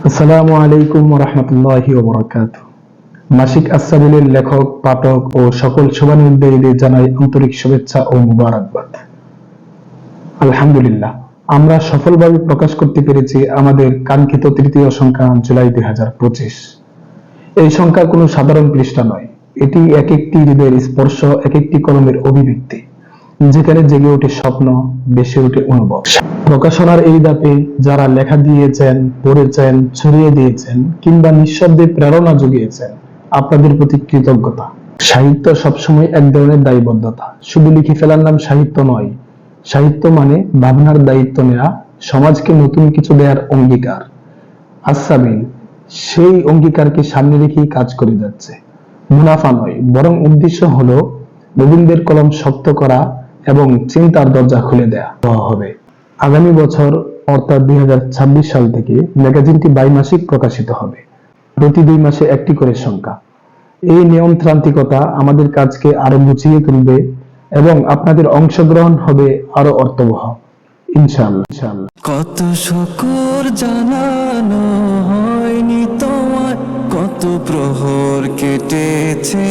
আসসালামু আলাইকুম ওয়া রাহমাতুল্লাহি ওয়া বারাকাতুহু। মাসিক আস-সাবিলের লেখক, পাঠক ও সকল শুভানুধ্যায়ীদের জানাই আন্তরিক শুভেচ্ছা ও মুবারকবাদ। আলহামদুলিল্লাহ, আমরা সফলভাবে প্রকাশ করতে পেরেছি আমাদের কাঙ্ক্ষিত তৃতীয় সংখ্যা জুলাই 2025। এই সংখ্যা কোনো সাধারণ পৃষ্ঠা নয়, এটি এক একটি হৃদয়ের স্পর্শ, এক একটি কলমের অভিব্যক্তি, যেখানে জেগে ওঠে স্বপ্ন, বেশি ওঠে অনুভব। প্রকাশনার এই ধাপে যারা লেখা দিয়েছেন, পড়েছেন, ছড়িয়ে দিয়েছেন কিংবা নিঃশব্দে প্রেরণা জুগিয়েছেন, আপনাদের প্রতি কৃতজ্ঞতা। সাহিত্য সবসময় এক ধরনের দায়বদ্ধতা, শুধু লিখে ফেলার নাম সাহিত্য নয়। সাহিত্য মানে ভাবনার দায়িত্ব নেওয়া, সমাজকে নতুন কিছু দেওয়ার অঙ্গীকার। আস-সাবিল সেই অঙ্গীকারকে সামনে রেখেই কাজ করে যাচ্ছে। মুনাফা নয়, বরং উদ্দেশ্য হলো নবীনদের কলম শক্ত করা এবং চিন্তার দরজা খুলে দেওয়া হবে। আগামী বছর অর্থাৎ 2026 সাল থেকে ম্যাগাজিনটি দ্বৈমাসিক প্রকাশিত হবে, প্রতি 2 মাসে একটি করে সংখ্যা। এই নিয়মতান্ত্রিকতা আমাদের কাজকে আরো গুছিয়ে তুলবে এবং আপনাদের অংশগ্রহণ হবে আরো অর্থবহ, ইনশাআল্লাহ। কত শুকর জানানো হয়নি তোমার, কত প্রহর কেটেছে